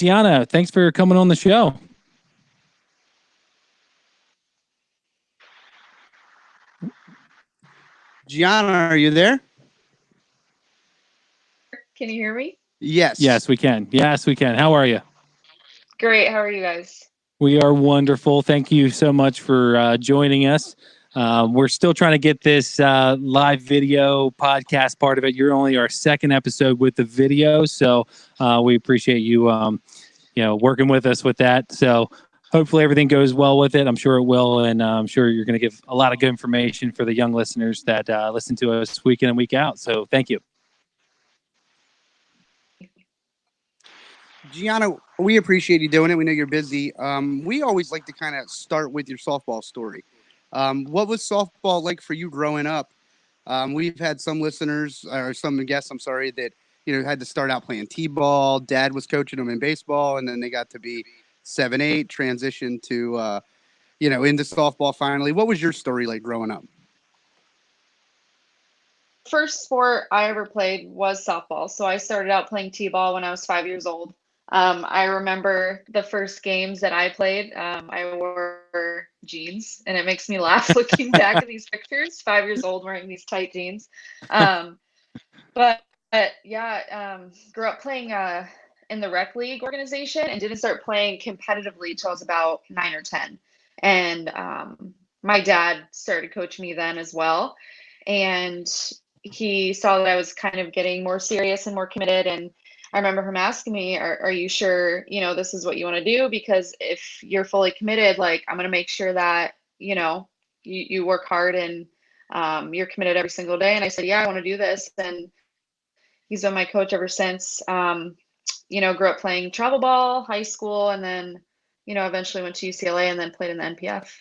GiOnna, thanks for coming on the show. GiOnna, are you there? Can you hear me? Yes. Yes, we can. How are you? Great. How are you guys? We are wonderful. Thank you so much for joining us. We're still trying to get this live video podcast part of it. You're only our second episode with the video, so we appreciate you, working with us with that. So hopefully everything goes well with it. I'm sure it will, and I'm sure you're going to give a lot of good information for the young listeners that listen to us week in and week out. So thank you. GiOnna, we appreciate you doing it. We know you're busy. We always like to kind of start with your softball story. What was softball like for you growing up? We've had some listeners or some guests, that had to start out playing t-ball. Dad was coaching them in baseball, and then they got to be 7-8, transitioned to into softball finally. What was your story like growing up? First sport I ever played was softball. So I started out playing t-ball when I was 5 years old. I remember the first games that I played, I wore jeans, and it makes me laugh looking back at these pictures, 5 years old wearing these tight jeans. But yeah, grew up playing in the rec league organization and didn't start playing competitively till I was about 9 or 10. And my dad started coaching me then as well. And he saw that I was kind of getting more serious and more committed. And I remember him asking me, are you sure, this is what you want to do? Because if you're fully committed, like, I'm going to make sure that, you work hard and you're committed every single day. And I said, yeah, I want to do this. And he's been my coach ever since. Grew up playing travel ball, high school, and then, eventually went to UCLA and then played in the NPF.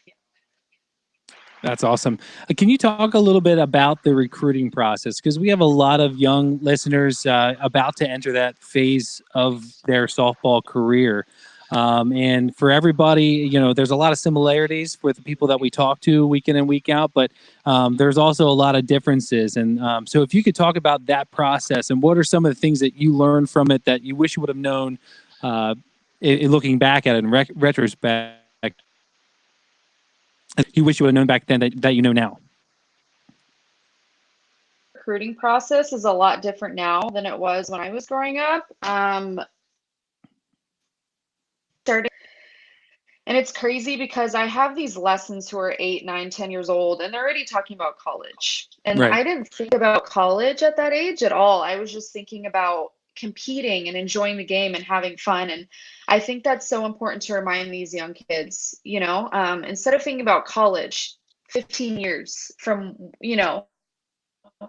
That's awesome. Can you talk a little bit about the recruiting process? Because we have a lot of young listeners about to enter that phase of their softball career. And for everybody, there's a lot of similarities with the people that we talk to week in and week out, but there's also a lot of differences. And so if you could talk about that process and what are some of the things that you learned from it that you wish you would have known looking back at it in retrospect, you wish you would have known back then that you know now? Recruiting process is a lot different now than it was when I was growing up. And it's crazy because I have these lessons who are 8, 9, 10 years old, and they're already talking about college. And Right. I didn't think about college at that age at all. I was just thinking about competing and enjoying the game and having fun. And I think that's so important to remind these young kids, instead of thinking about college 15 years from,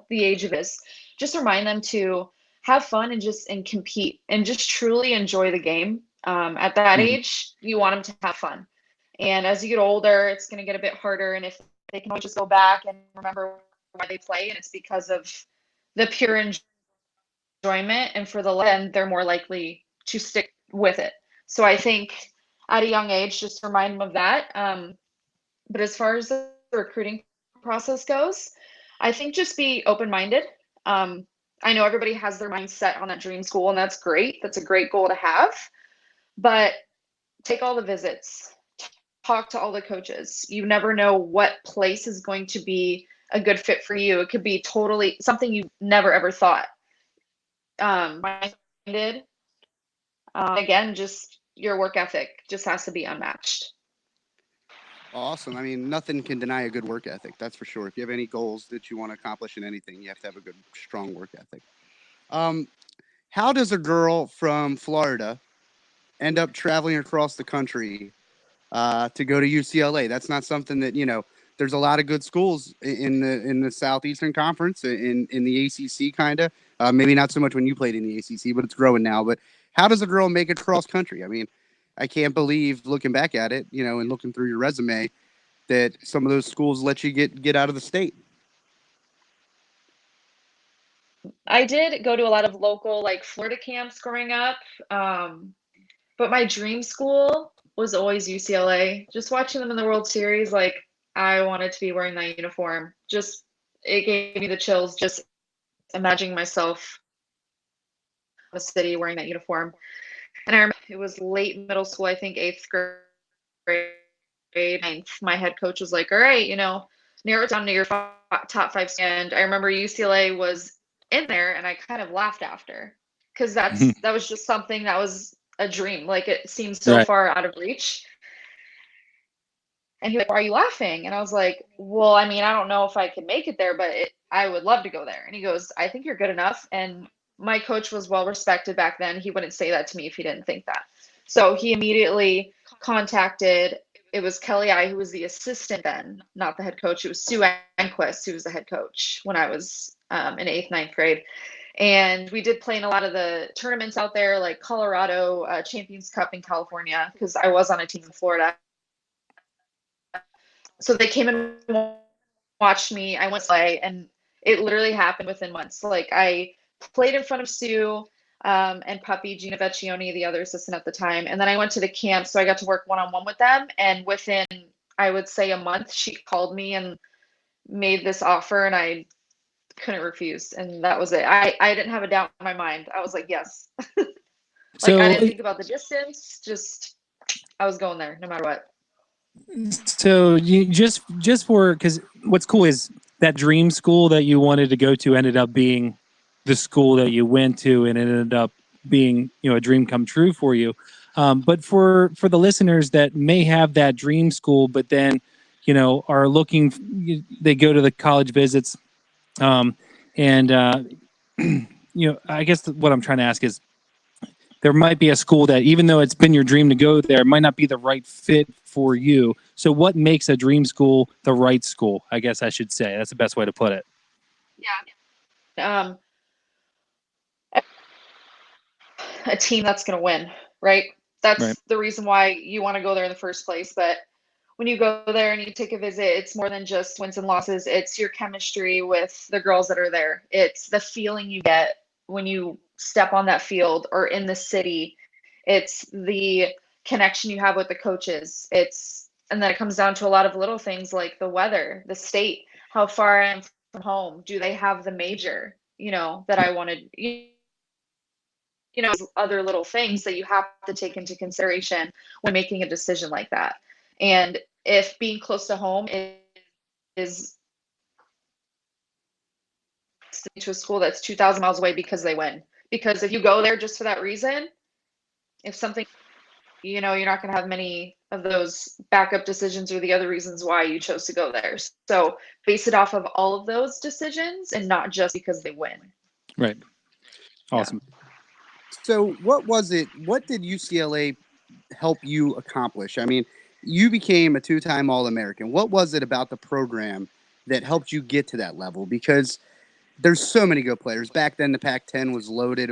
the age of this, just remind them to have fun and compete and just truly enjoy the game. At that age, you want them to have fun. And as you get older, it's going to get a bit harder. And if they can always just go back and remember why they play, and it's because of the pure enjoyment, and for then they're more likely to stick with it. So I think at a young age, just remind them of that. But as far as the recruiting process goes, I think just be open-minded. I know everybody has their mind set on that dream school, and that's great. That's a great goal to have. But take all the visits, talk to all the coaches. You never know what place is going to be a good fit for you. It could be totally something you never ever thought. Again, just your work ethic just has to be unmatched. Awesome. I mean, nothing can deny a good work ethic. That's for sure. If you have any goals that you want to accomplish in anything, you have to have a good, strong work ethic. How does a girl from Florida end up traveling across the country to go to UCLA? That's not something that, there's a lot of good schools in the Southeastern Conference, in the ACC, kind of. Maybe not so much when you played in the ACC, but it's growing now. But how does a girl make it cross country? I mean, I can't believe, looking back at it, and looking through your resume, that some of those schools let you get out of the state. I did go to a lot of local, like, Florida camps growing up. But my dream school was always UCLA. Just watching them in the World Series, like, I wanted to be wearing that uniform. Just, it gave me the chills just imagining myself in the city wearing that uniform. And I remember it was late middle school, I think 8th grade, ninth. My head coach was like, all right, narrow it down to your top five. And I remember UCLA was in there, and I kind of laughed after, because that was just something that was a dream. Like, it seemed so Right. far out of reach. And he was like, why are you laughing? And I was like, well, I mean, I don't know if I could make it there, but I would love to go there. And he goes, I think you're good enough. And my coach was well respected back then. He wouldn't say that to me if he didn't think that. So he immediately contacted, it was Kelly I, who was the assistant then, not the head coach. It was Sue Enquist, who was the head coach when I was in 8th, 9th grade. And we did play in a lot of the tournaments out there, like Colorado Champions Cup in California, because I was on a team in Florida. So they came and watched me. I went to play, and it literally happened within months. Like, I played in front of Sue and Puppy, Gina Vecchione, the other assistant at the time. And then I went to the camp, so I got to work one-on-one with them. And within, I would say, a month, she called me and made this offer, and I couldn't refuse. And that was it. I didn't have a doubt in my mind. I was like, yes. Like, So I didn't think about the distance. Just, I was going there no matter what. So you just for, because what's cool is that dream school that you wanted to go to ended up being the school that you went to, and it ended up being a dream come true for you. But for the listeners that may have that dream school, but then are looking, they go to the college visits, and I guess what I'm trying to ask is, there might be a school that, even though it's been your dream to go there, might not be the right fit for you. So what makes a dream school the right school? I guess I should say. That's the best way to put it. Yeah. A team that's going to win, right? That's right. The reason why you want to go there in the first place. But when you go there and you take a visit, it's more than just wins and losses. It's your chemistry with the girls that are there. It's the feeling you get when you step on that field or in the city. It's the connection you have with the coaches. And then it comes down to a lot of little things like the weather, the state, how far I am from home. Do they have the major, that I wanted? Other little things that you have to take into consideration when making a decision like that. And if being close to home is to a school that's 2,000 miles away because they win. Because if you go there just for that reason, if something, you're not going to have many of those backup decisions or the other reasons why you chose to go there. So base it off of all of those decisions and not just because they win. Right. Awesome. Yeah. So what did UCLA help you accomplish? I mean, you became a 2-time All-American. What was it about the program that helped you get to that level? Because there's so many good players. Back then, the Pac-10 was loaded.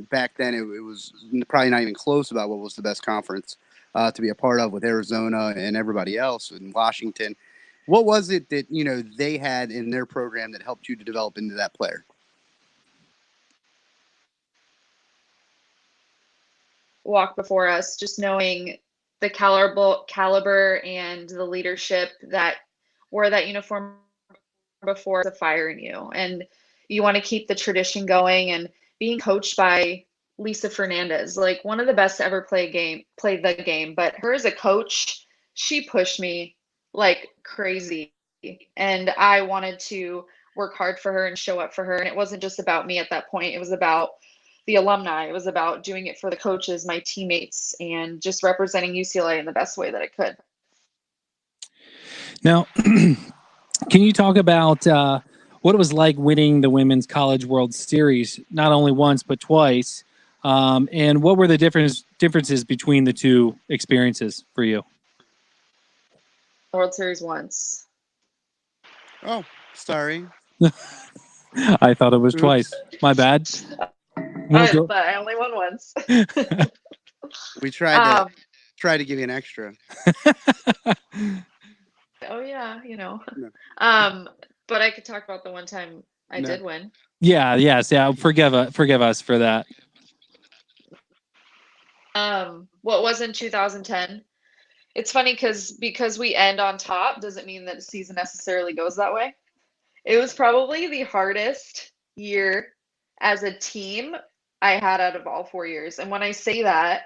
Back then it was probably not even close about what was the best conference to be a part of, with Arizona and everybody else in Washington. What was it that, they had in their program that helped you to develop into that player? Walk before us, just knowing the caliber and the leadership that wore that uniform before, the fire in you, and you want to keep the tradition going. And being coached by Lisa Fernandez, like one of the best to ever play the game, but her as a coach, she pushed me like crazy, and I wanted to work hard for her and show up for her. And it wasn't just about me at that point, it was about the alumni. It was about doing it for the coaches, my teammates, and just representing UCLA in the best way that I could. Now, can you talk about what it was like winning the Women's College World Series, not only once, but twice? And what were the differences between the two experiences for you? World Series once. Oh, sorry. I thought it was Oops. Twice. My bad. But I only won once. We tried to give you an extra. Oh yeah, No. But I could talk about the one time I did win. Yeah. Yes. Yeah. Forgive us for that. What was in 2010? It's funny because we end on top doesn't mean that the season necessarily goes that way. It was probably the hardest year as a team I had out of all 4 years. And when I say that,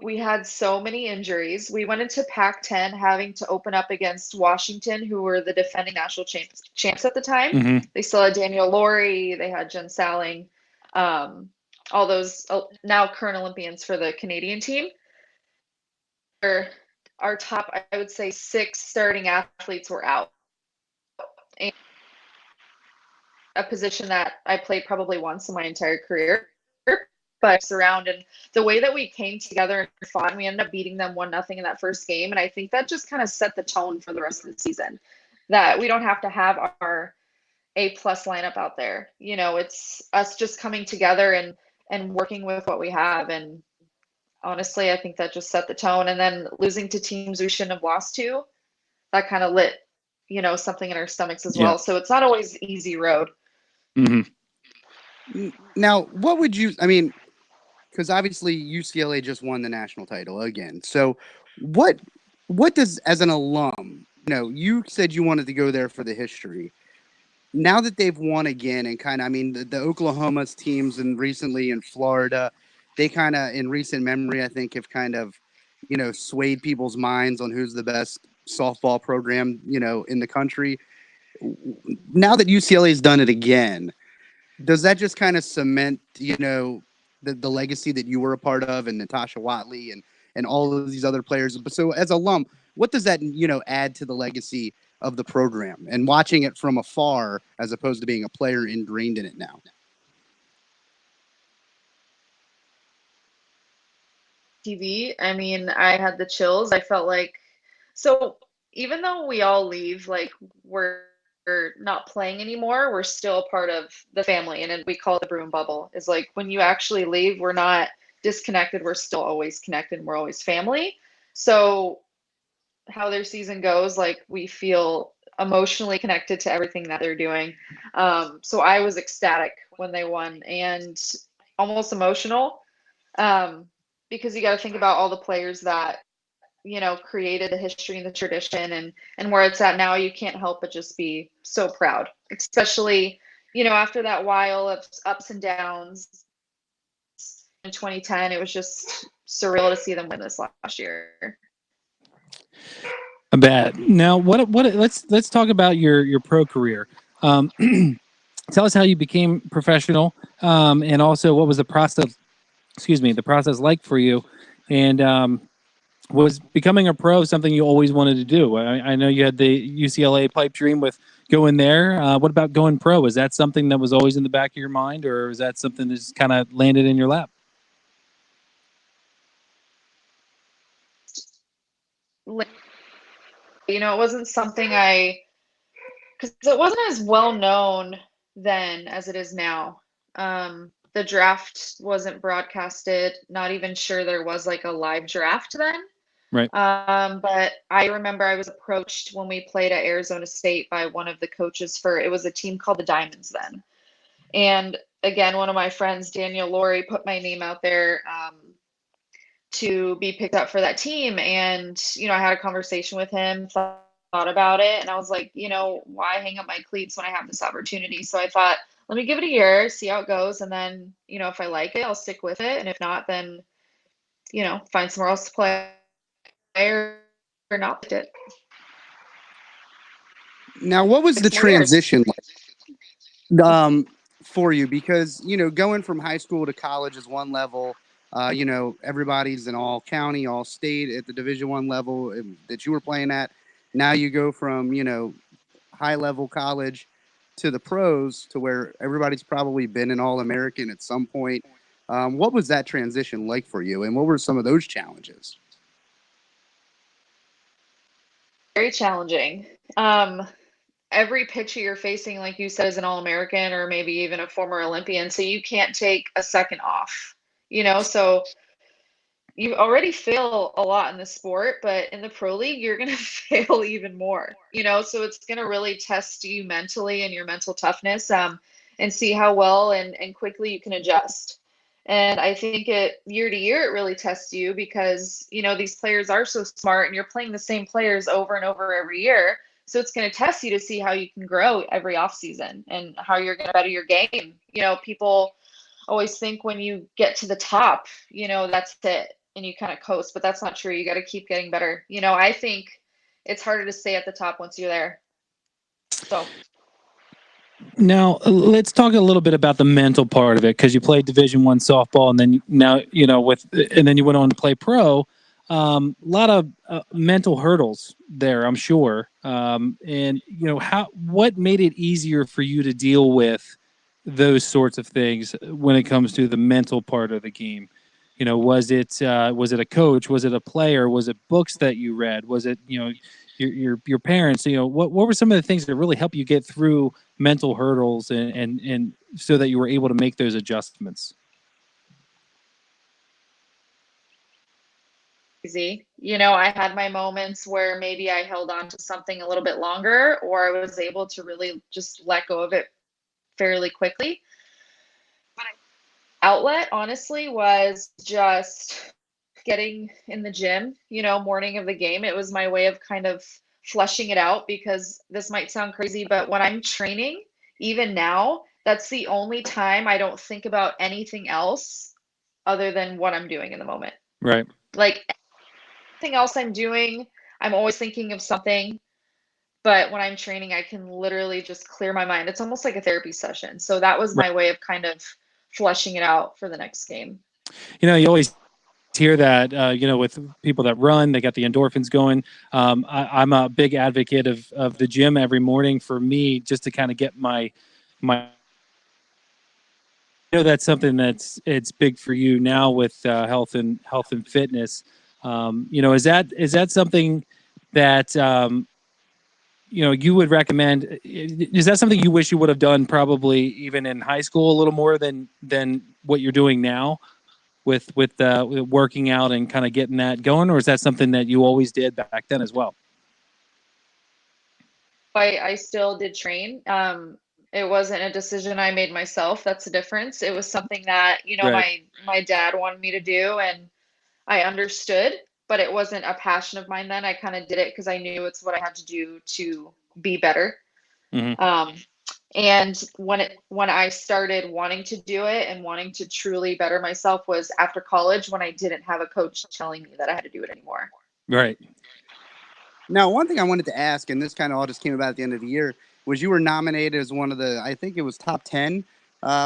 we had so many injuries. We went into Pac-10 having to open up against Washington, who were the defending national champs at the time. Hmm. They still had Daniel Laurie, they had Jen Salling, all those now current Olympians for the Canadian team. Our top, I would say, 6 starting athletes were out. And a position that I played probably once in my entire career, but around, and the way that we came together and fought, and we ended up beating them 1-0 in that first game. And I think that just kind of set the tone for the rest of the season, that we don't have to have our A-plus lineup out there. You know, it's us just coming together and working with what we have. And honestly, I think that just set the tone. And then losing to teams we shouldn't have lost to, that kind of lit, you know, something in our stomachs as Yeah. well. So it's not always an easy road. Hmm. Now, what would you? I mean, because obviously UCLA just won the national title again. So, what does, as an alum, you know, you said you wanted to go there for the history. Now that they've won again, and kind of, I mean, the Oklahoma's teams and recently in Florida, they kind of, in recent memory, I think, have kind of, you know, swayed people's minds on who's the best softball program, you know, in the country. Now that UCLA's done it again, does that just kind of cement, you know, the legacy that you were a part of, and Natasha Watley and all of these other players? So as alum, what does that, you know, add to the legacy of the program, and watching it from afar as opposed to being a player ingrained in it now? TV, I mean, I had the chills. I felt like, so even though we all leave, like we're not playing anymore, we're still a part of the family. And then we call it the Bruin bubble. Is like when you actually leave, we're not disconnected. We're still always connected. And we're always family. So how their season goes, like we feel emotionally connected to everything that they're doing. So I was ecstatic when they won and almost emotional, because you got to think about all the players that, you know, created the history and the tradition, and where it's at now. You can't help but just be so proud, especially, you know, after that while of ups and downs in 2010. It was just surreal to see them win this last year. I bet. Now, what? Let's talk about your pro career. Um, Tell us how you became professional, and also what was the process. Excuse me, the process like for you, and was becoming a pro something you always wanted to do? I know you had the UCLA pipe dream with going there. What about going pro? Is that something that was always in the back of your mind, or is that something that just kind of landed in your lap? You know, it wasn't something because it wasn't as well known then as it is now. The draft wasn't broadcasted, not even sure there was like a live draft then. Right. But I remember I was approached when we played at Arizona State by one of the coaches for, it was a team called the Diamonds then. And again, one of my friends, Daniel Laurie, put my name out there, to be picked up for that team. And, you know, I had a conversation with him, thought about it, and I was like, you know, why hang up my cleats when I have this opportunity? So I thought, let me give it a year, see how it goes. And then, you know, if I like it, I'll stick with it. And if not, then, you know, find somewhere else to play or not it. Now, what was the 6 more years. transition like, for you? Because, you know, going from high school to college is one level. You know, everybody's in all county, all state at the Division I level that you were playing at. Now you go from, you know, high level college to the pros, to where everybody's probably been an All-American at some point. What was that transition like for you, and what were some of those challenges? Very challenging. Every pitcher you're facing, like you said, is an All-American or maybe even a former Olympian. So you can't take a second off, you know? So you already fail a lot in the sport, but in the pro league, you're going to fail even more, you know? So it's going to really test you mentally and your mental toughness, and see how well and quickly you can adjust. And I think it year to year, it really tests you because, you know, these players are so smart and you're playing the same players over and over every year. So it's going to test you to see how you can grow every off season and how you're going to better your game. You know, people always think when you get to the top, you know, that's it. and you kind of coast, but that's not true. You got to keep getting better. I think it's harder to stay at the top once you're there. So Now let's talk a little bit about the mental part of it, because you played Division I softball, and then now and then you went on to play pro. A lot of mental hurdles there, I'm sure. And what made it easier for you to deal with those sorts of things when it comes to the mental part of the game? Was it a coach? Was it a player? Was it books that you read? Was it your parents? What were some of the things that really help you get through mental hurdles and so that you were able to make those adjustments? easy. I had my moments where maybe I held on to something a little bit longer, or I was able to really just let go of it fairly quickly. But outlet, honestly, was just getting in the gym, morning of the game. It was my way of kind of flushing it out, because this might sound crazy, but when I'm training, even now, that's the only time I don't think about anything else other than what I'm doing in the moment. Right. Like anything else I'm doing, I'm always thinking of something. But when I'm training, I can literally just clear my mind. It's almost like a therapy session. So that was my way of kind of flushing it out for the next game. You always hear that, with people that run, they got the endorphins going. I'm a big advocate of the gym every morning for me, just to kind of get my that's something it's big for you now with health and fitness. Is that something that you would recommend? Is that something you wish you would have done probably even in high school a little more than what you're doing now with working out and kind of getting that going, or is that something that you always did back then as well? I still did train. It wasn't a decision I made myself. That's the difference. It was something that, Right. my dad wanted me to do, and I understood, but it wasn't a passion of mine then. I kind of did it because I knew it's what I had to do to be better. Mm-hmm. And when I started wanting to do it and wanting to truly better myself was after college, when I didn't have a coach telling me that I had to do it anymore. Right. Now, one thing I wanted to ask, and this kind of all just came about at the end of the year, was you were nominated as one of the, I think it was top 10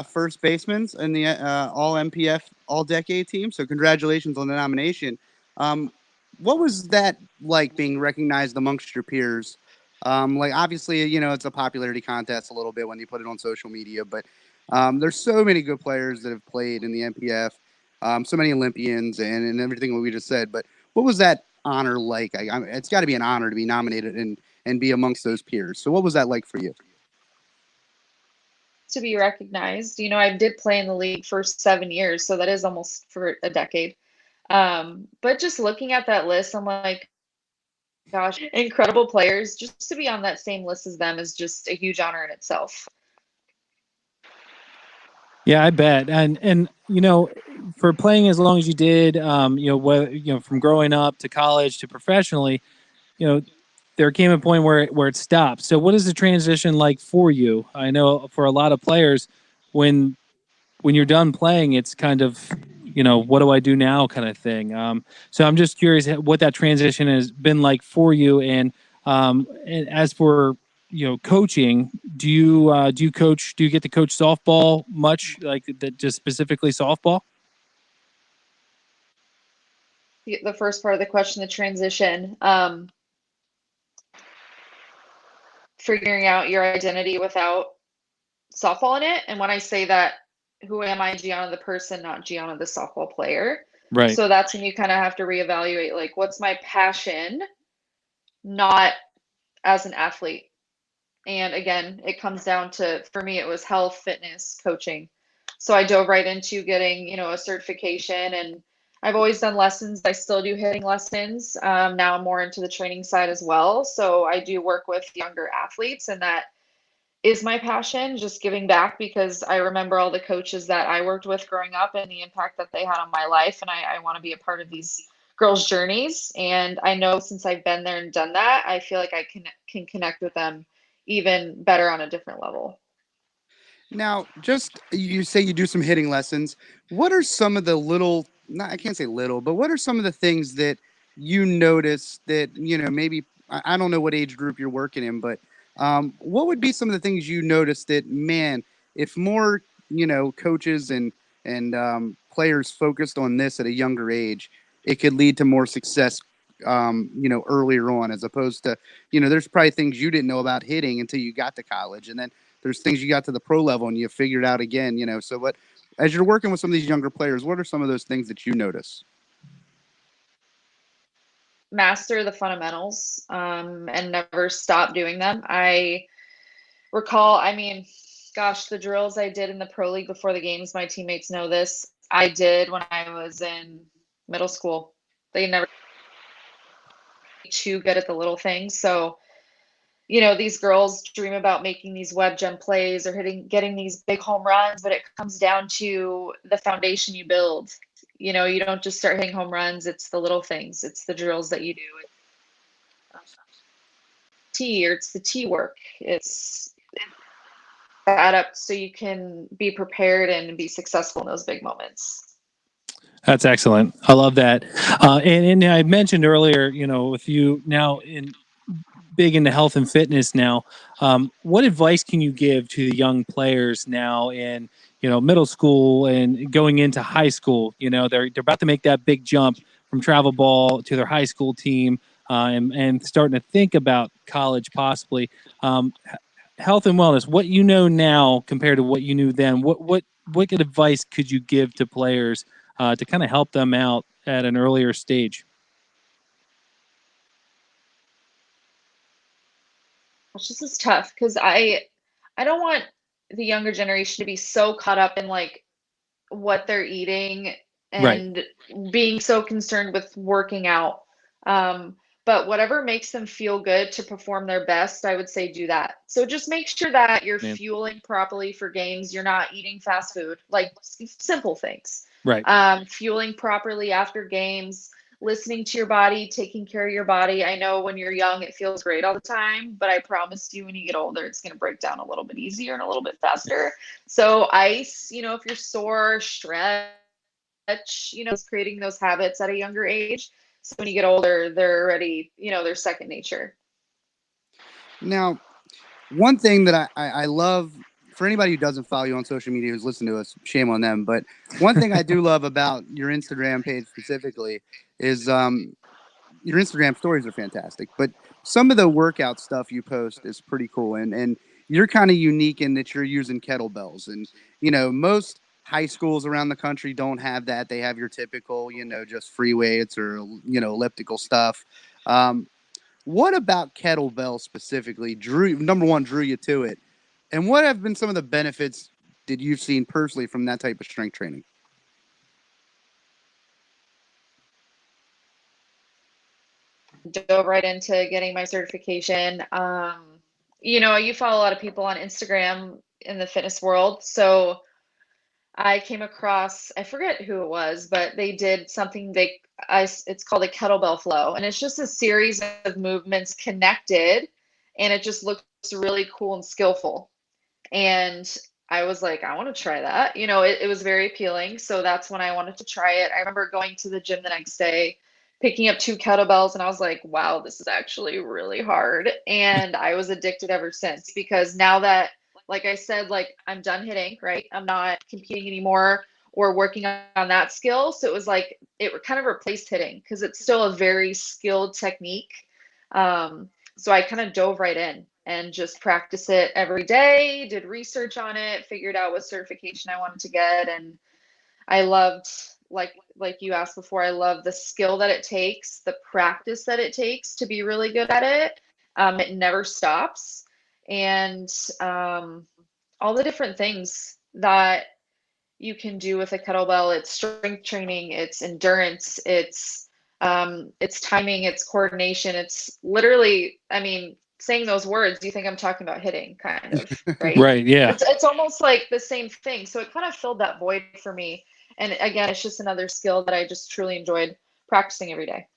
first basemen in the All MPF All Decade team. So congratulations on the nomination. What was that like, being recognized amongst your peers? Like, obviously, it's a popularity contest a little bit when you put it on social media, but there's so many good players that have played in the MPF, so many Olympians and everything that we just said. But what was that honor like? It's got to be an honor to be nominated and be amongst those peers. So what was that like for you? To be recognized, I did play in the league for 7 years, so that is almost for a decade. But just looking at that list, I'm like, gosh, incredible players. Just to be on that same list as them is just a huge honor in itself. Yeah, I bet. And for playing as long as you did, from growing up to college to professionally, there came a point where it stopped. So what is the transition like for you? I know for a lot of players, when you're done playing, it's kind of, what do I do now kind of thing. So I'm just curious what that transition has been like for you. And as for coaching, do you coach? Do you get to coach softball much, like that, just specifically softball? The first part of the question, the transition, figuring out your identity without softball in it. And when I say that, who am I, GiOnna the person, not GiOnna the softball player? Right. So that's when you kind of have to reevaluate, like, what's my passion, not as an athlete. And again, it comes down to, for me, it was health, fitness, coaching. So I dove right into getting, a certification, and I've always done lessons. I still do hitting lessons. Now I'm more into the training side as well. So I do work with younger athletes, and that is my passion, just giving back, because I remember all the coaches that I worked with growing up and the impact that they had on my life. And I want to be a part of these girls' journeys. And I know since I've been there and done that, I feel like I can connect with them even better on a different level. Now, just you say you do some hitting lessons. What are some of the little not, I can't say little, but what are some of the things that you notice that, maybe, I don't know what age group you're working in, but what would be some of the things you notice that, man, if more, coaches and players focused on this at a younger age, it could lead to more success, earlier on, as opposed to, there's probably things you didn't know about hitting until you got to college. And then there's things you got to the pro level and you figured out again, so what, as you're working with some of these younger players, what are some of those things that you notice? Master the fundamentals, and never stop doing them. I recall, I mean, gosh, the drills I did in the pro league before the games, my teammates know this. I did when I was in middle school. They never too good at the little things. So, these girls dream about making these web gem plays or getting these big home runs, but it comes down to the foundation you build. You don't just start hitting home runs. It's the little things. It's the drills that you do. It's the tee work. It's add up so you can be prepared and be successful in those big moments. That's excellent. I love that. And I mentioned earlier, with you now big into health and fitness now, what advice can you give to the young players now in, middle school and going into high school? They're about to make that big jump from travel ball to their high school team, and starting to think about college possibly. Health and wellness, what you know now compared to what you knew then, what good advice could you give to players to kind of help them out at an earlier stage? This is tough because I don't want the younger generation to be so caught up in like what they're eating Right. and being so concerned with working out. Um, but whatever makes them feel good to perform their best, I would say do that. So just make sure that you're Man. fueling properly for games. You're not eating fast food, like simple things. Right. Fueling properly after games, listening to your body, taking care of your body. I know when you're young, it feels great all the time, but I promise you, when you get older, it's going to break down a little bit easier and a little bit faster. So ice, if you're sore, stretch, it's creating those habits at a younger age. So when you get older, they're already, they're second nature. Now, one thing that I love, for anybody who doesn't follow you on social media who's listening to us, shame on them. But one thing I do love about your Instagram page specifically is your Instagram stories are fantastic. But some of the workout stuff you post is pretty cool. And you're kind of unique in that you're using kettlebells. And, most high schools around the country don't have that. They have your typical, just free weights or, elliptical stuff. What about kettlebell specifically drew you to it? And what have been some of the benefits that you've seen personally from that type of strength training? Dove right into getting my certification. You follow a lot of people on Instagram in the fitness world. So I came across, I forget who it was, but they did something it's called a kettlebell flow. And it's just a series of movements connected, and it just looks really cool and skillful. And I was like, I want to try that. It was very appealing. So that's when I wanted to try it. I remember going to the gym the next day, picking up 2 kettlebells, and I was like, wow, this is actually really hard. And I was addicted ever since, because now that, like I said, like I'm done hitting, right? I'm not competing anymore or working on that skill. So it was like, it kind of replaced hitting because it's still a very skilled technique. So I kind of dove right in and just practice it every day, did research on it, figured out what certification I wanted to get. And I loved, like you asked before, I love the skill that it takes, the practice that it takes to be really good at it. It never stops. And all the different things that you can do with a kettlebell. It's strength training, it's endurance, it's timing, it's coordination. It's literally, I mean, saying those words, you think I'm talking about hitting, kind of, right? Right. Yeah. It's almost like the same thing. So it kind of filled that void for me. And again, it's just another skill that I just truly enjoyed practicing every day.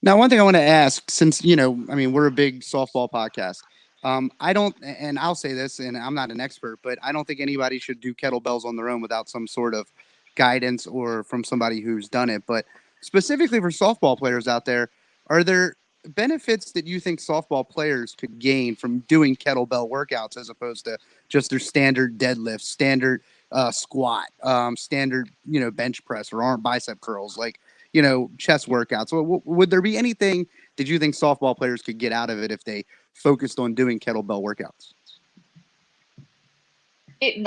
Now, one thing I want to ask, since, we're a big softball podcast. I don't, and I'll say this, and I'm not an expert, but I don't think anybody should do kettlebells on their own without some sort of guidance or from somebody who's done it. But specifically for softball players out there, are there benefits that you think softball players could gain from doing kettlebell workouts as opposed to just their standard deadlift, standard squat, standard, bench press or arm bicep curls, like, chest workouts? Would there be anything did you think softball players could get out of it if they focused on doing kettlebell workouts?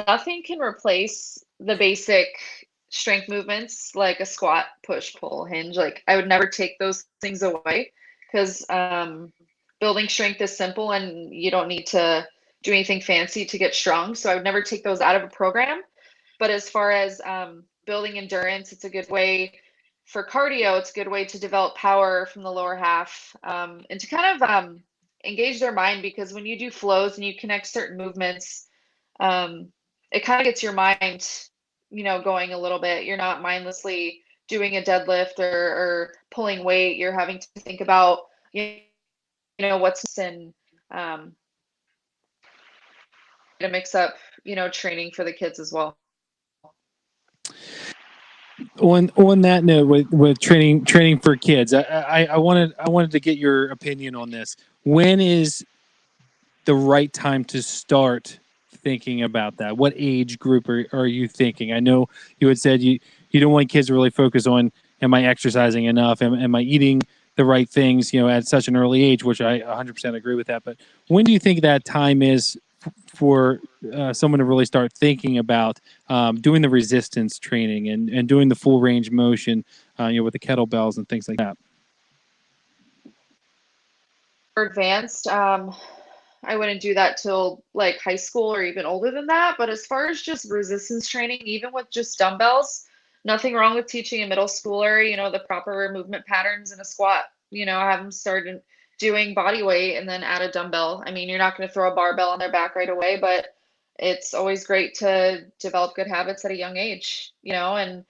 Nothing can replace the basic strength movements like a squat, push, pull, hinge. Like I would never take those things away because building strength is simple and you don't need to do anything fancy to get strong. So I would never take those out of a program. But as far as building endurance, it's a good way for cardio. It's a good way to develop power from the lower half and to kind of engage their mind, because when you do flows and you connect certain movements, it kind of gets your mind, going a little bit. You're not mindlessly doing a deadlift or pulling weight. You're having to think about, what's in to mix up, training for the kids as well. On that note, with training for kids, I wanted to get your opinion on this. When is the right time to start thinking about that? What age group are you thinking? I know you had said you don't want kids to really focus on, am I exercising enough? Am I eating the right things, at such an early age, which I 100% agree with that. But when do you think that time is for someone to really start thinking about doing the resistance training and doing the full range motion, with the kettlebells and things like that? For advanced, I wouldn't do that till like high school or even older than that. But as far as just resistance training, even with just dumbbells, nothing wrong with teaching a middle schooler, the proper movement patterns in a squat, have them start doing body weight and then add a dumbbell. I mean, you're not going to throw a barbell on their back right away, but it's always great to develop good habits at a young age, and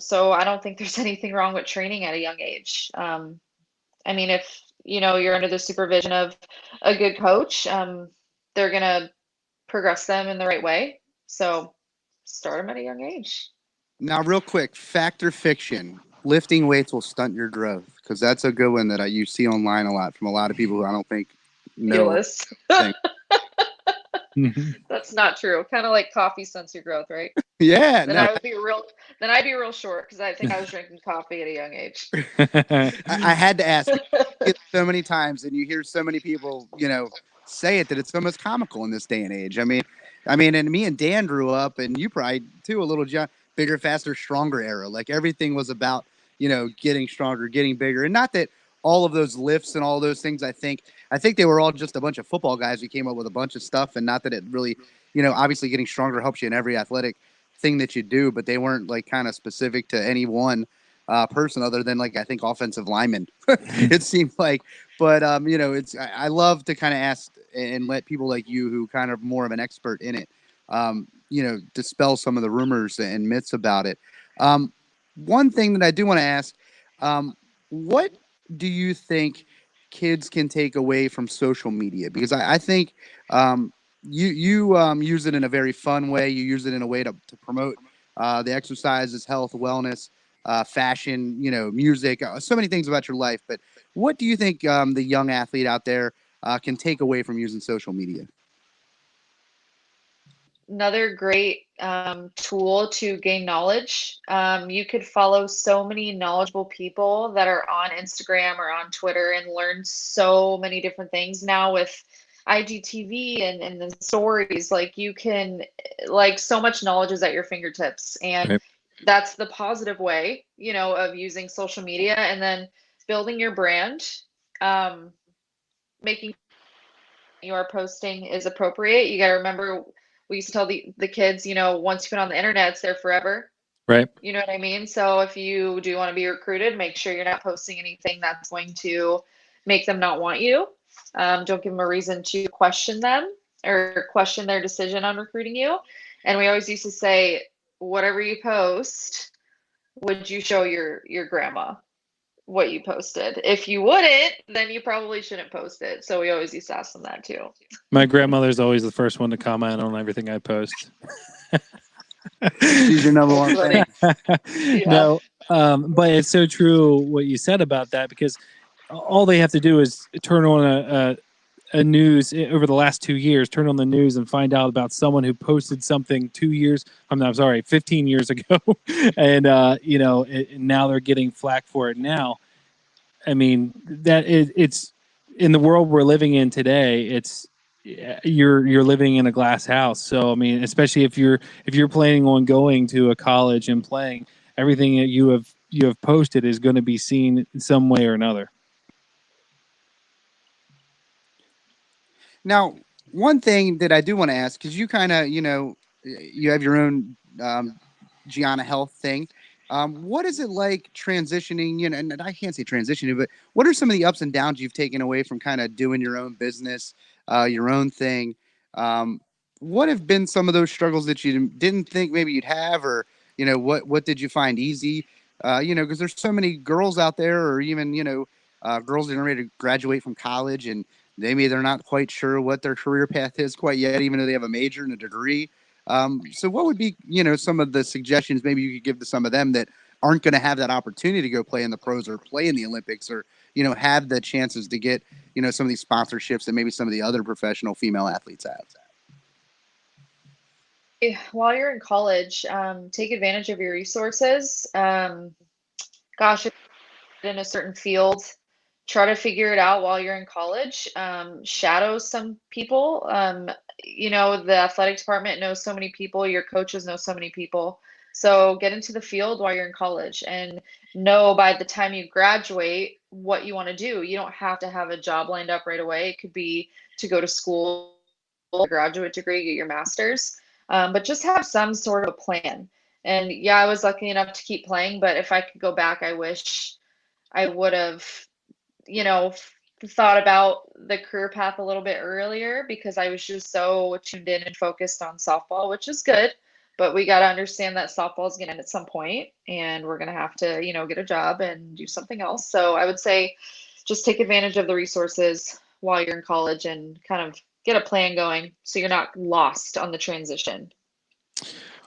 so I don't think there's anything wrong with training at a young age. I mean, if you're under the supervision of a good coach, they're gonna progress them in the right way. So start them at a young age. Now, real quick, fact or fiction? Lifting weights will stunt your growth, because that's a good one that you see online a lot from a lot of people who I don't think know. That's not true. Kind of like coffee stunts your growth, right? Yeah. Then I would be real. Then I'd be real short because I think I was drinking coffee at a young age. I had to ask it so many times, and you hear so many people, say it, that it's almost comical in this day and age. I mean, and me and Dan grew up, and you probably too, a little bigger, faster, stronger era. Like everything was about, getting stronger, getting bigger, and not that all of those lifts and all those things. I think they were all just a bunch of football guys who came up with a bunch of stuff, and not that it really, obviously getting stronger helps you in every athletic thing that you do, but they weren't like kind of specific to any one person other than like I think offensive linemen. It seemed like, but I love to kind of ask and let people like you, who kind of more of an expert in it, dispel some of the rumors and myths about it. One thing that I do want to ask, what do you think kids can take away from social media? Because I think you use it in a very fun way. You use it in a way to promote the exercises, health, wellness, fashion, music, so many things about your life. But what do you think the young athlete out there can take away from using social media? Another great tool to gain knowledge. You could follow so many knowledgeable people that are on Instagram or on Twitter and learn so many different things now with IGTV and the stories. Like you can, like so much knowledge is at your fingertips, and Right. that's the positive way, of using social media. And then building your brand, making your posting is appropriate. You got to remember, we used to tell the kids, once you put on the internet, it's there forever. Right. You know what I mean? So if you do want to be recruited, make sure you're not posting anything that's going to make them not want you. Don't give them a reason to question them or question their decision on recruiting you. And we always used to say, whatever you post, would you show your grandma what you posted? If you wouldn't, then you probably shouldn't post it. So we always used to ask them that too. My grandmother's always the first one to comment on everything I post. She's your number one That's fan. funny. Yeah. No, but it's so true what you said about that, because all they have to do is turn on a news over the last 2 years, turn on the news and find out about someone who posted something 2 years, I'm sorry, 15 years ago. And, now they're getting flack for it now. I mean, it's in the world we're living in today. You're living in a glass house. So I mean, especially if you're planning on going to a college and playing, everything that you have posted is going to be seen in some way or another. Now, one thing that I do want to ask, because you kind of, you have your own GiOnna Health thing. What is it like transitioning? And I can't say transitioning, but what are some of the ups and downs you've taken away from kind of doing your own business, your own thing? What have been some of those struggles that you didn't think maybe you'd have, or what did you find easy? Because there's so many girls out there, or even girls that are ready to graduate from college, and maybe they're not quite sure what their career path is quite yet, even though they have a major and a degree. So what would be, some of the suggestions maybe you could give to some of them that aren't going to have that opportunity to go play in the pros or play in the Olympics, or, have the chances to get, some of these sponsorships that maybe some of the other professional female athletes have? While you're in college, take advantage of your resources. Gosh, if you're in a certain field, try to figure it out while you're in college. Shadow some people. The athletic department knows so many people, your coaches know so many people. So get into the field while you're in college and know by the time you graduate what you want to do. You don't have to have a job lined up right away. It could be to go to school, a graduate degree, get your master's, but just have some sort of a plan. And yeah, I was lucky enough to keep playing, but if I could go back, I wish I would have, you know, thought about the career path a little bit earlier, because I was just so tuned in and focused on softball, which is good. But we got to understand that softball is going to end at some point, and we're going to have to, get a job and do something else. So I would say just take advantage of the resources while you're in college and kind of get a plan going so you're not lost on the transition.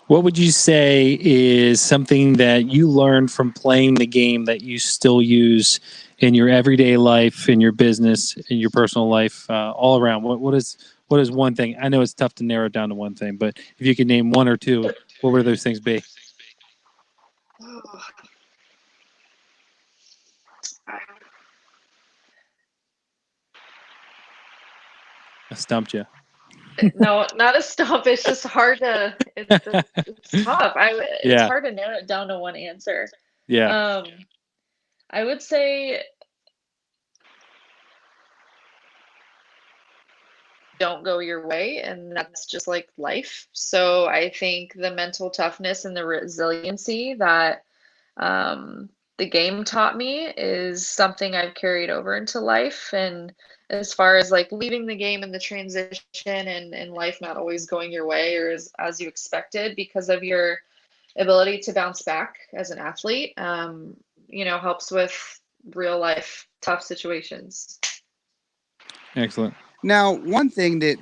What would you say is something that you learned from playing the game that you still use in your everyday life, in your business, in your personal life, all around? What is one thing? I know it's tough to narrow it down to one thing, but if you could name one or two, what would those things be? I stumped you. No, not a stump. It's just hard to. It's tough. It's Yeah, hard to narrow it down to one answer. yeah, Um, I would say don't go your way, and that's just like life. So I think the mental toughness and the resiliency that the game taught me is something I've carried over into life. And as far as like leaving the game and the transition, and life not always going your way or as you expected because of your ability to bounce back as an athlete, helps with real life tough situations. excellent. Now, one thing that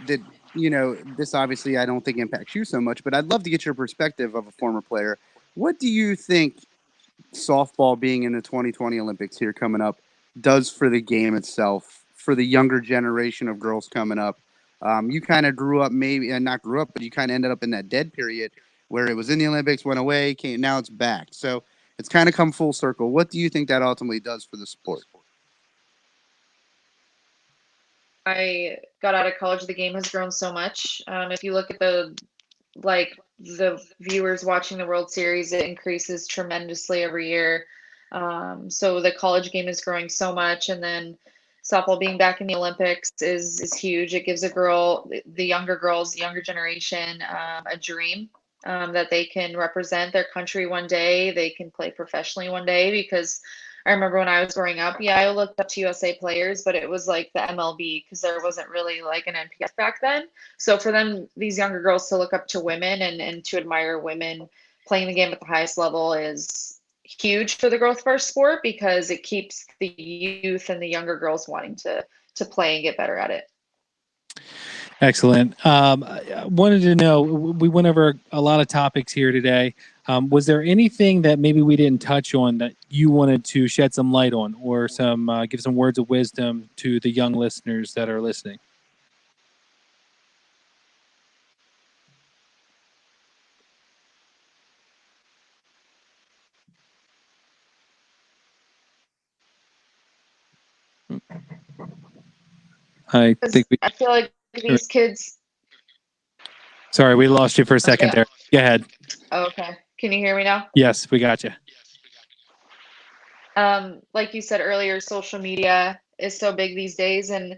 this obviously I don't think impacts you so much, but I'd love to get your perspective of a former player. What do you think softball being in the 2020 Olympics here coming up does for the game itself, for the younger generation of girls coming up? You kind of grew up, maybe, and not grew up, but you kind of ended up in that dead period where it was in the Olympics, went away, came, now it's back. So it's kind of come full circle. What do you think that ultimately does for the sport? I got out of college, the game has grown so much. If you look at the viewers watching the World Series, it increases tremendously every year. So the college game is growing so much, and then softball being back in the Olympics is huge. It gives the younger girls, the younger generation, a dream, that they can represent their country one day. They can play professionally one day, because I remember when I was growing up, yeah, I looked up to USA players, but it was like the MLB, because there wasn't really like an NPF back then. So for them, these younger girls to look up to women and to admire women playing the game at the highest level is huge for the growth of our sport, because it keeps the youth and the younger girls wanting to play and get better at it. Excellent. I wanted to know, we went over a lot of topics here today. Was there anything that maybe we didn't touch on that you wanted to shed some light on, or some give some words of wisdom to the young listeners that are listening? I Because think we. I feel like these kids. Sorry, we lost you for a second there. Go ahead. Okay, can you hear me now? Yes, we got you. Like you said earlier, social media is so big these days, and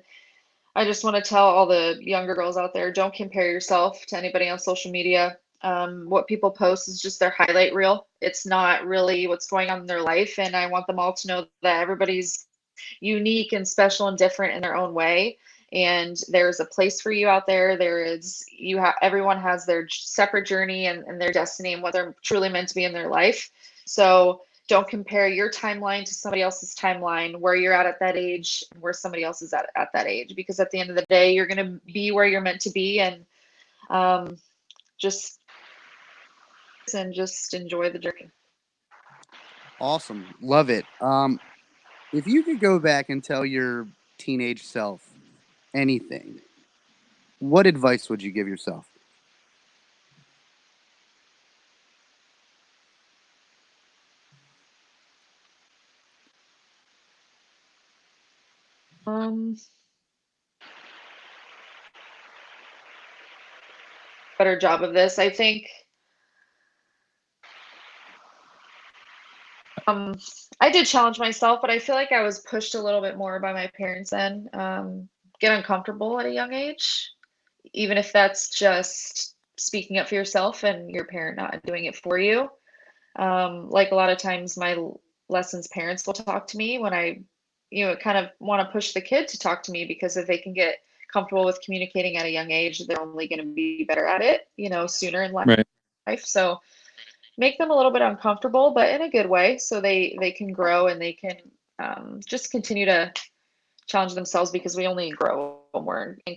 I just want to tell all the younger girls out there, don't compare yourself to anybody on social media. What people post is just their highlight reel. It's not really what's going on in their life, and I want them all to know that everybody's unique and special and different in their own way. And there's a place for you out there. There is, everyone has their separate journey and their destiny and what they're truly meant to be in their life. So don't compare your timeline to somebody else's timeline, where you're at that age, and where somebody else is at that age. Because at the end of the day, you're going to be where you're meant to be, and um, just just enjoy the journey. Awesome. Love it. If you could go back and tell your teenage self anything, what advice would you give yourself? Um, Better job of this, I think. I did challenge myself, but I feel like I was pushed a little bit more by my parents then. Get uncomfortable at a young age, even if that's just speaking up for yourself and your parent not doing it for you. Like a lot of times, my lessons parents will talk to me when kind of want to push the kid to talk to me, because if they can get comfortable with communicating at a young age, they're only going to be better at it, sooner in life. Right. So make them a little bit uncomfortable, but in a good way, so they can grow and they can just continue to challenge themselves, because we only grow when we're in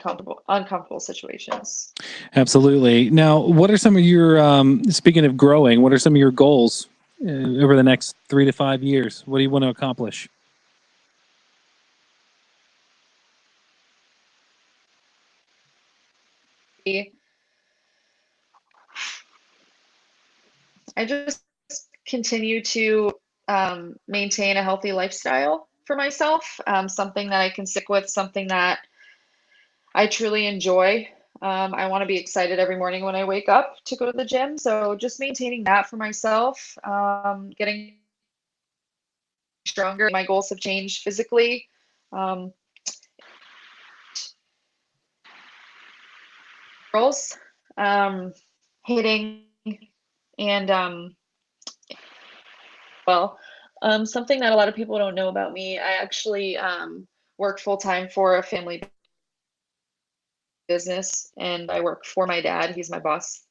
uncomfortable situations. Absolutely. Now, what are some of your, speaking of growing, what are some of your goals over the next 3 to 5 years? What do you want to accomplish? I just continue to maintain a healthy lifestyle for myself, something that I can stick with, something that I truly enjoy. I want to be excited every morning when I wake up to go to the gym. So just maintaining that for myself, getting stronger. My goals have changed physically. Um, Girls, hitting, and well, something that a lot of people don't know about me, I actually work full time for a family business, and I work for my dad. He's my boss.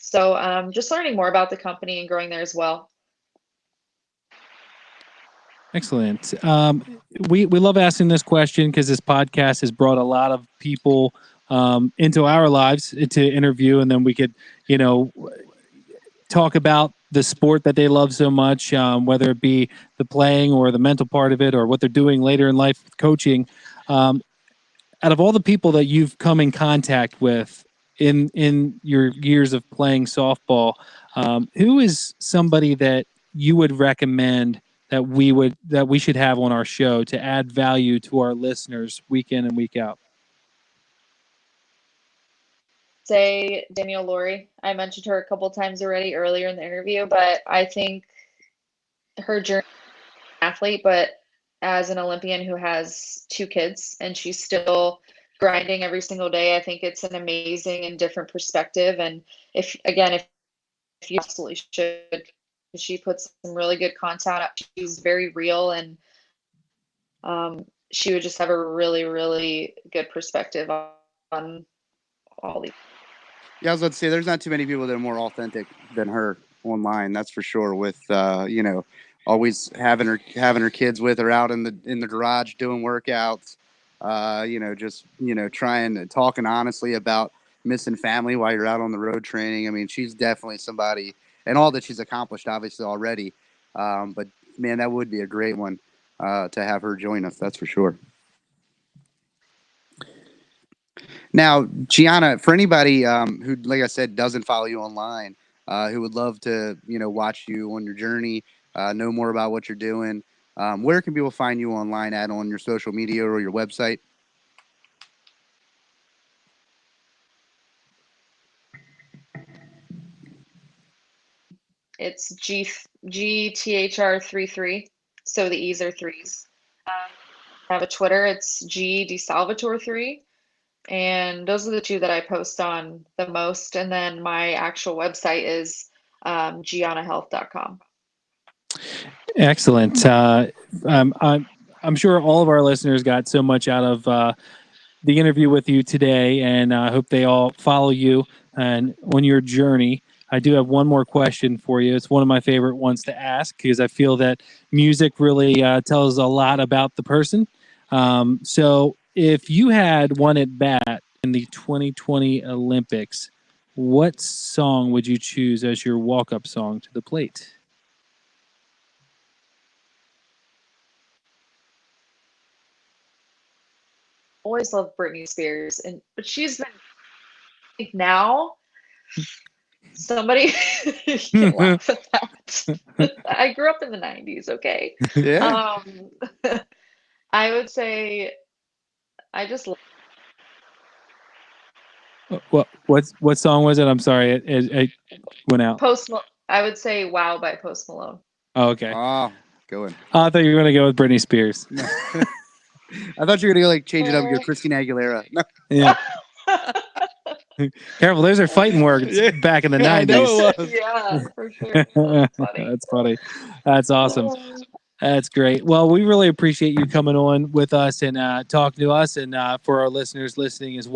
So just learning more about the company and growing there as well. Excellent. We love asking this question because this podcast has brought a lot of people into our lives to interview, and then we could, talk about the sport that they love so much, whether it be the playing or the mental part of it, or what they're doing later in life with coaching. Out of all the people that you've come in contact with in your years of playing softball, who is somebody that you would recommend that we should have on our show to add value to our listeners week in and week out? Say Danielle Laurie. I mentioned her a couple times already earlier in the interview, but I think her journey as an athlete, but as an Olympian who has 2 kids, and she's still grinding every single day. I think it's an amazing and different perspective. And if you absolutely should, she puts some really good content up. She's very real, and she would just have a really, really good perspective on all these. Yeah, I was about to say there's not too many people that are more authentic than her online. That's for sure. With always having her kids with her out in the garage doing workouts. Just trying talking honestly about missing family while you're out on the road training. I mean, she's definitely somebody, and all that she's accomplished, obviously already. But man, that would be a great one to have her join us. That's for sure. Now, GiOnna, for anybody who, like I said, doesn't follow you online, who would love to, watch you on your journey, know more about what you're doing, where can people find you online at on your social media or your website? It's GTHR33. So the E's are threes. I have a Twitter. It's DiSalvatore3. And those are the two that I post on the most. And then my actual website is GiOnnaHealth.com. Excellent. I'm sure all of our listeners got so much out of the interview with you today, and I hope they all follow you and on your journey. I do have one more question for you. It's one of my favorite ones to ask because I feel that music really tells a lot about the person. So, if you had one at bat in the 2020 Olympics, what song would you choose as your walk-up song to the plate? Always loved Britney Spears, but she's been now somebody can laugh at that. I grew up in the 90s, okay? Yeah. I would say I just What song was it? I'm sorry, it went out. I would say "Wow" by Post Malone. Oh, okay. Oh, going. I thought you were going to go with Britney Spears. No. I thought you were gonna change it up and go Christina Aguilera. No. Yeah. Careful, those are fighting words back in the 90s. Yeah, for sure. That's funny. That's funny. That's awesome. That's great. Well, we really appreciate you coming on with us and talking to us, and for our listeners listening as well.